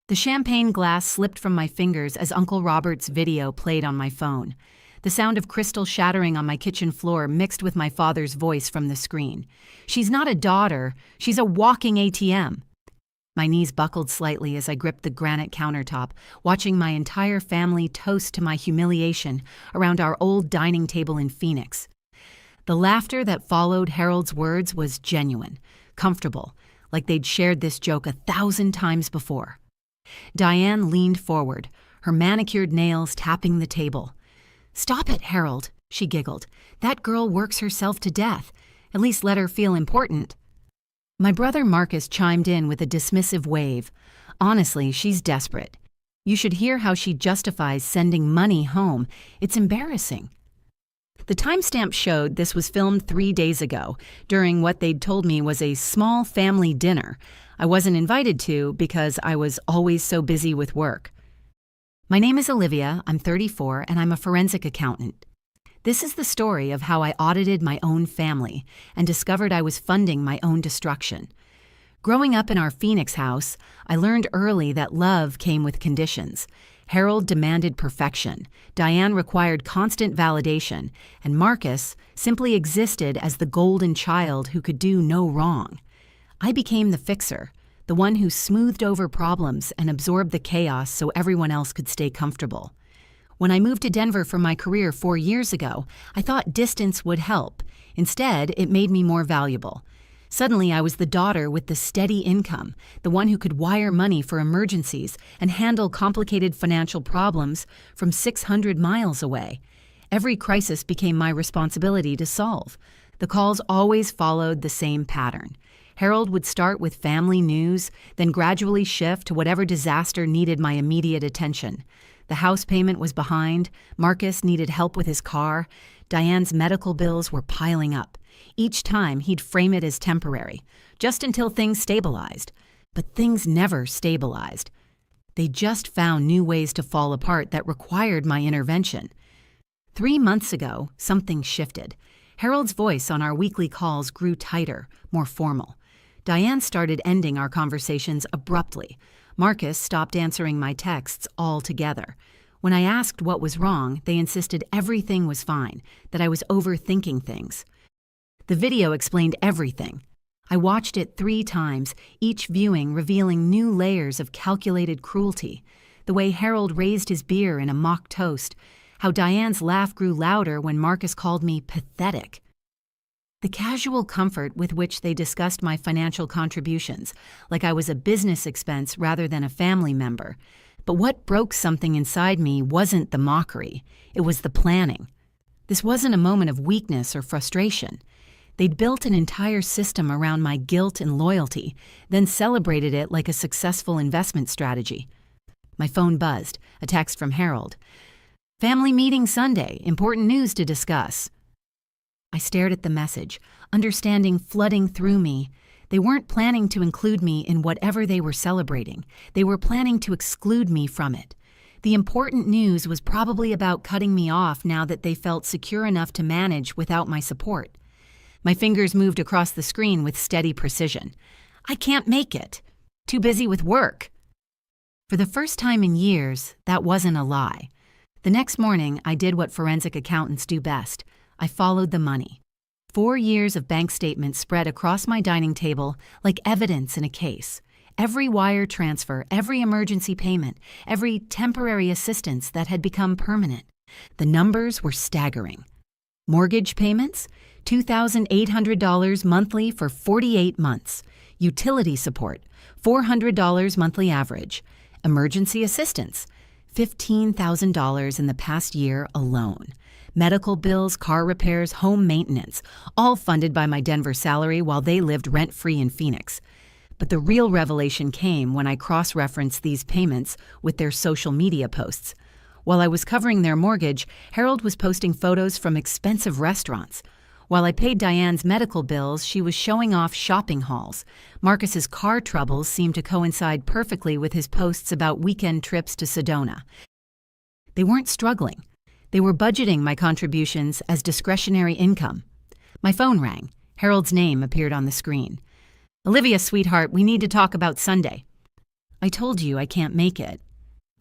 The champagne glass slipped from my fingers as Uncle Robert's video played on my phone. The sound of crystal shattering on my kitchen floor mixed with my father's voice from the screen. "She's not a daughter, she's a walking ATM." My knees buckled slightly as I gripped the granite countertop, watching my entire family toast to my humiliation around our old dining table in Phoenix. The laughter that followed Harold's words was genuine, comfortable, like they'd shared this joke 1,000 times before. Diane leaned forward, her manicured nails tapping the table. "Stop it, Harold," she giggled. "That girl works herself to death. At least let her feel important." My brother Marcus chimed in with a dismissive wave. "Honestly, she's desperate. You should hear how she justifies sending money home. It's embarrassing." The timestamp showed this was filmed 3 days ago, during what they'd told me was a small family dinner. I wasn't invited to because I was always so busy with work. My name is Olivia, I'm 34, and I'm a forensic accountant. This is the story of how I audited my own family and discovered I was funding my own destruction. Growing up in our Phoenix house, I learned early that love came with conditions. Harold demanded perfection, Diane required constant validation, and Marcus simply existed as the golden child who could do no wrong. I became the fixer, the one who smoothed over problems and absorbed the chaos so everyone else could stay comfortable. When I moved to Denver for my career 4 years ago, I thought distance would help. Instead, it made me more valuable. Suddenly, I was the daughter with the steady income, the one who could wire money for emergencies and handle complicated financial problems from 600 miles away. Every crisis became my responsibility to solve. The calls always followed the same pattern. Harold would start with family news, then gradually shift to whatever disaster needed my immediate attention. The house payment was behind, Marcus needed help with his car, Diane's medical bills were piling up. Each time he'd frame it as temporary, just until things stabilized. But things never stabilized. They just found new ways to fall apart that required my intervention. 3 months ago, something shifted. Harold's voice on our weekly calls grew tighter, more formal. Diane started ending our conversations abruptly. Marcus stopped answering my texts altogether. When I asked what was wrong, they insisted everything was fine, that I was overthinking things. The video explained everything. I watched it 3 times, each viewing revealing new layers of calculated cruelty. The way Harold raised his beer in a mock toast, how Diane's laugh grew louder when Marcus called me pathetic. The casual comfort with which they discussed my financial contributions, like I was a business expense rather than a family member. But what broke something inside me wasn't the mockery, it was the planning. This wasn't a moment of weakness or frustration. They'd built an entire system around my guilt and loyalty, then celebrated it like a successful investment strategy. My phone buzzed, a text from Harold. "Family meeting Sunday, important news to discuss." I stared at the message, understanding flooding through me. They weren't planning to include me in whatever they were celebrating. They were planning to exclude me from it. The important news was probably about cutting me off now that they felt secure enough to manage without my support. My fingers moved across the screen with steady precision. "I can't make it. Too busy with work." For the first time in years, that wasn't a lie. The next morning, I did what forensic accountants do best. I followed the money. 4 years of bank statements spread across my dining table like evidence in a case. Every wire transfer, every emergency payment, every temporary assistance that had become permanent. The numbers were staggering. Mortgage payments? $2,800 monthly for 48 months. Utility support? $400 monthly average. Emergency assistance? $15,000 in the past year alone. Medical bills, car repairs, home maintenance, all funded by my Denver salary while they lived rent-free in Phoenix. But the real revelation came when I cross-referenced these payments with their social media posts. While I was covering their mortgage, Harold was posting photos from expensive restaurants. While I paid Diane's medical bills, she was showing off shopping hauls. Marcus's car troubles seemed to coincide perfectly with his posts about weekend trips to Sedona. They weren't struggling. They were budgeting my contributions as discretionary income. My phone rang. Harold's name appeared on the screen. "Olivia, sweetheart, we need to talk about Sunday." I told you I can't make it.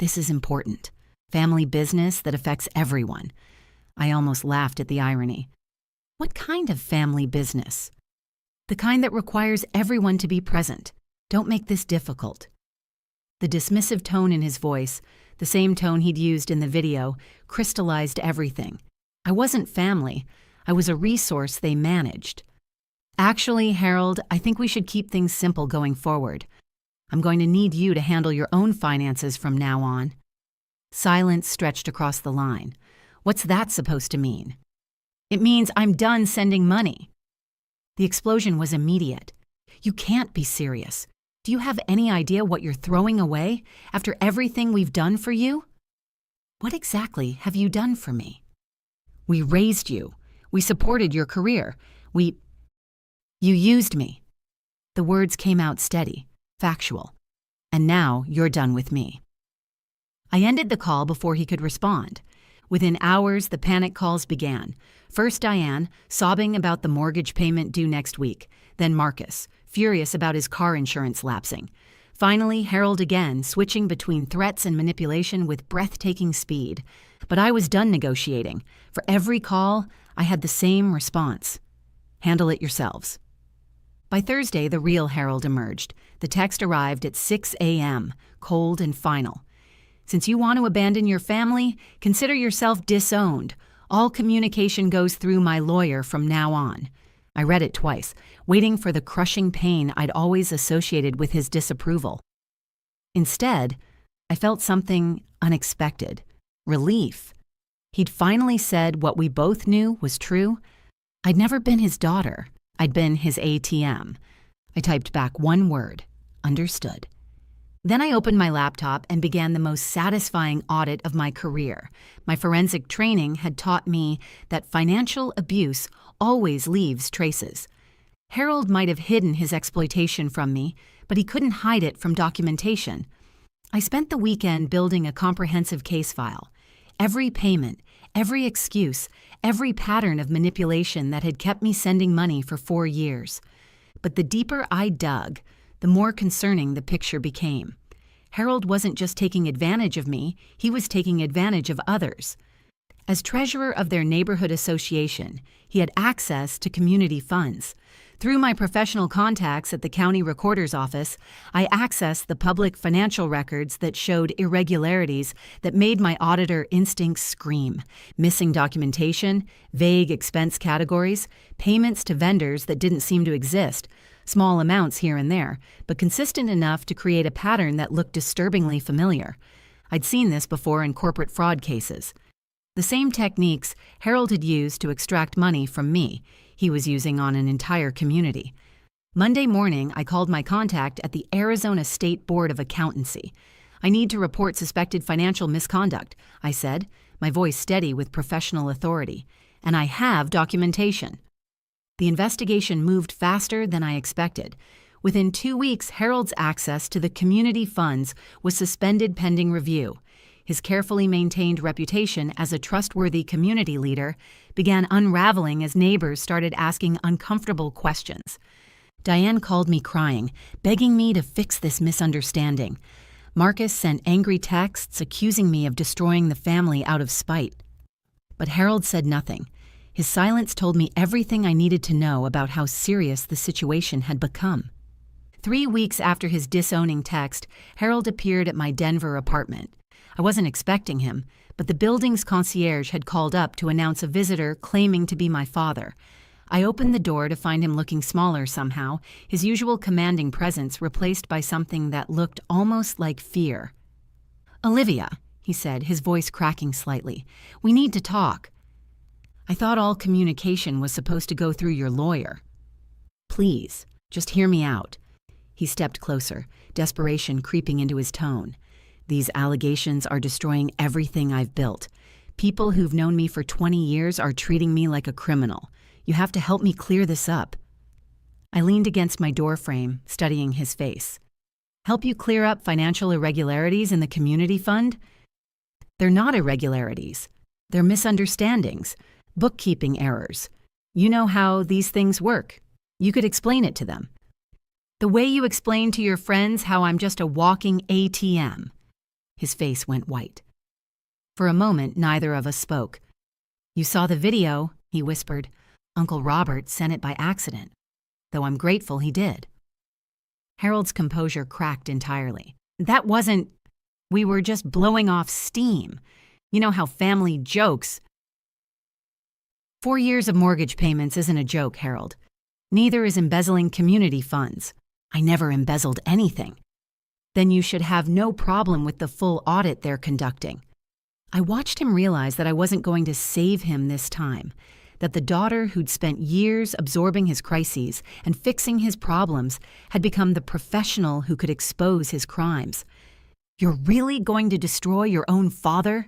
This is important. Family business that affects everyone. I almost laughed at the irony. What kind of family business? The kind that requires everyone to be present. Don't make this difficult. The dismissive tone in his voice, the same tone he'd used in the video, crystallized everything. I wasn't family. I was a resource they managed. Actually, Harold, I think we should keep things simple going forward. I'm going to need you to handle your own finances from now on. Silence stretched across the line. What's that supposed to mean? It means I'm done sending money. The explosion was immediate. You can't be serious. Do you have any idea what you're throwing away after everything we've done for you? What exactly have you done for me? We raised you. We supported your career. You used me. The words came out steady, factual. And now you're done with me. I ended the call before he could respond. Within hours, the panic calls began. First Diane, sobbing about the mortgage payment due next week. Then Marcus, furious about his car insurance lapsing. Finally, Harold again, switching between threats and manipulation with breathtaking speed. But I was done negotiating. For every call, I had the same response. Handle it yourselves. By Thursday, the real Harold emerged. The text arrived at 6 a.m., cold and final. Since you want to abandon your family, consider yourself disowned. All communication goes through my lawyer from now on. I read it twice, waiting for the crushing pain I'd always associated with his disapproval. Instead, I felt something unexpected. Relief. He'd finally said what we both knew was true. I'd never been his daughter. I'd been his ATM. I typed back one word. Understood. Then I opened my laptop and began the most satisfying audit of my career. My forensic training had taught me that financial abuse always leaves traces. Harold might have hidden his exploitation from me, but he couldn't hide it from documentation. I spent the weekend building a comprehensive case file. Every payment, every excuse, every pattern of manipulation that had kept me sending money for 4 years. But the deeper I dug, the more concerning the picture became. Harold wasn't just taking advantage of me, he was taking advantage of others. As treasurer of their neighborhood association, he had access to community funds. Through my professional contacts at the county recorder's office, I accessed the public financial records that showed irregularities that made my auditor instincts scream. Missing documentation, vague expense categories, payments to vendors that didn't seem to exist, small amounts here and there, but consistent enough to create a pattern that looked disturbingly familiar. I'd seen this before in corporate fraud cases. The same techniques Harold had used to extract money from me, he was using on an entire community. Monday morning, I called my contact at the Arizona State Board of Accountancy. I need to report suspected financial misconduct, I said, my voice steady with professional authority. And I have documentation. The investigation moved faster than I expected. Within 2 weeks, Harold's access to the community funds was suspended pending review. His carefully maintained reputation as a trustworthy community leader began unraveling as neighbors started asking uncomfortable questions. Diane called me crying, begging me to fix this misunderstanding. Marcus sent angry texts accusing me of destroying the family out of spite. But Harold said nothing. His silence told me everything I needed to know about how serious the situation had become. 3 weeks after his disowning text, Harold appeared at my Denver apartment. I wasn't expecting him, but the building's concierge had called up to announce a visitor claiming to be my father. I opened the door to find him looking smaller somehow, his usual commanding presence replaced by something that looked almost like fear. "Olivia," he said, his voice cracking slightly, "we need to talk. I thought all communication was supposed to go through your lawyer. Please, just hear me out." He stepped closer, desperation creeping into his tone. "These allegations are destroying everything I've built. People who've known me for 20 years are treating me like a criminal. You have to help me clear this up." I leaned against my doorframe, studying his face. "Help you clear up financial irregularities in the community fund?" "They're not irregularities. They're misunderstandings, bookkeeping errors. You know how these things work. You could explain it to them." The way you explain to your friends how I'm just a walking ATM. His face went white. For a moment, neither of us spoke. You saw the video, he whispered. Uncle Robert sent it by accident, though I'm grateful he did. Harold's composure cracked entirely. That wasn't... We were just blowing off steam. You know how family jokes... 4 years of mortgage payments isn't a joke, Harold. Neither is embezzling community funds. I never embezzled anything. Then you should have no problem with the full audit they're conducting. I watched him realize that I wasn't going to save him this time, that the daughter who'd spent years absorbing his crises and fixing his problems had become the professional who could expose his crimes. You're really going to destroy your own father?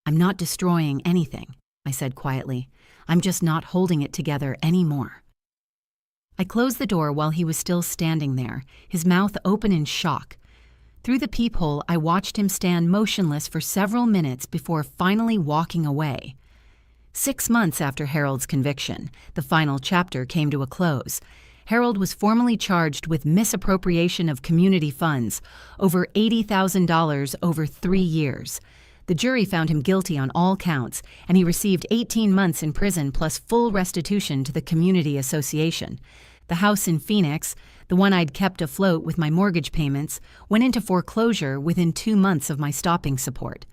I'm not destroying anything, I said quietly. I'm just not holding it together anymore. I closed the door while he was still standing there, his mouth open in shock. Through the peephole, I watched him stand motionless for several minutes before finally walking away. 6 months after Harold's conviction, the final chapter came to a close. Harold was formally charged with misappropriation of community funds, over $80,000 over 3 years. The jury found him guilty on all counts, and he received 18 months in prison plus full restitution to the community association. The house in Phoenix, the one I'd kept afloat with my mortgage payments, went into foreclosure within 2 months of my stopping support.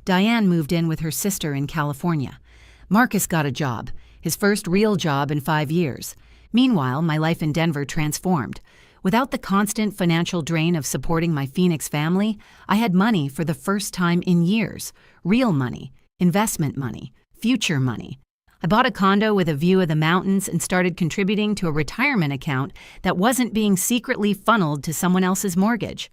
Diane moved in with her sister in California. Marcus got a job, his first real job in 5 years. Meanwhile, my life in Denver transformed. Without the constant financial drain of supporting my Phoenix family, I had money for the first time in years. Real money, investment money, future money. I bought a condo with a view of the mountains and started contributing to a retirement account that wasn't being secretly funneled to someone else's mortgage.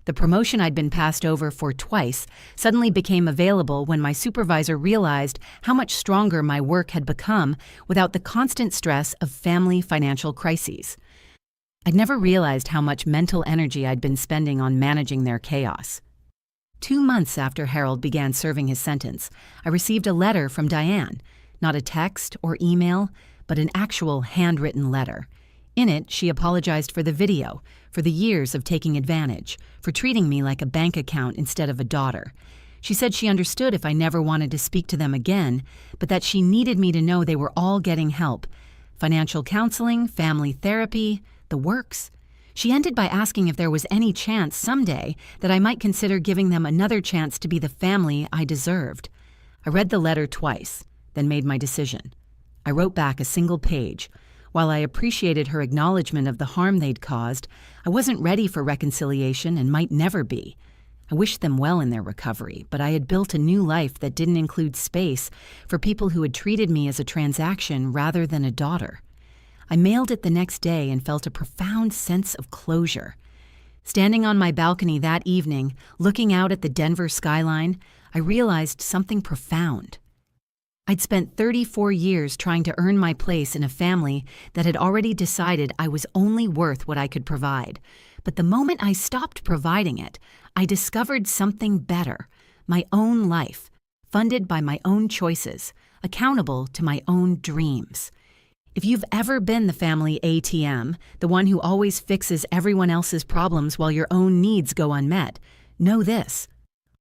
The promotion I'd been passed over for twice suddenly became available when my supervisor realized how much stronger my work had become without the constant stress of family financial crises. I'd never realized how much mental energy I'd been spending on managing their chaos. 2 months after Harold began serving his sentence, I received a letter from Diane, not a text or email, but an actual handwritten letter. In it, she apologized for the video, for the years of taking advantage, for treating me like a bank account instead of a daughter. She said she understood if I never wanted to speak to them again, but that she needed me to know they were all getting help. Financial counseling, family therapy, the works. She ended by asking if there was any chance someday that I might consider giving them another chance to be the family I deserved. I read the letter twice, then made my decision. I wrote back a single page. While I appreciated her acknowledgement of the harm they'd caused, I wasn't ready for reconciliation and might never be. I wished them well in their recovery, but I had built a new life that didn't include space for people who had treated me as a transaction rather than a daughter. I mailed it the next day and felt a profound sense of closure. Standing on my balcony that evening, looking out at the Denver skyline, I realized something profound. I'd spent 34 years trying to earn my place in a family that had already decided I was only worth what I could provide. But the moment I stopped providing it, I discovered something better, my own life, funded by my own choices, accountable to my own dreams. If you've ever been the family ATM, the one who always fixes everyone else's problems while your own needs go unmet, know this.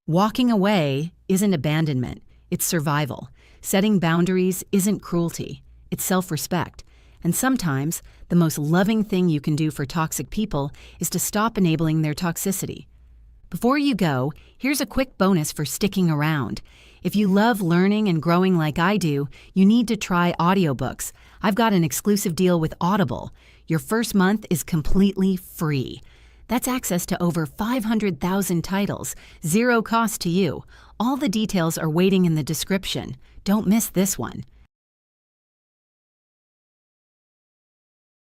Walking away isn't abandonment, it's survival. Setting boundaries isn't cruelty, it's self-respect. And sometimes, the most loving thing you can do for toxic people is to stop enabling their toxicity. Before you go, here's a quick bonus for sticking around. If you love learning and growing like I do, you need to try audiobooks. I've got an exclusive deal with Audible. Your first month is completely free. That's access to over 500,000 titles, zero cost to you. All the details are waiting in the description. Don't miss this one.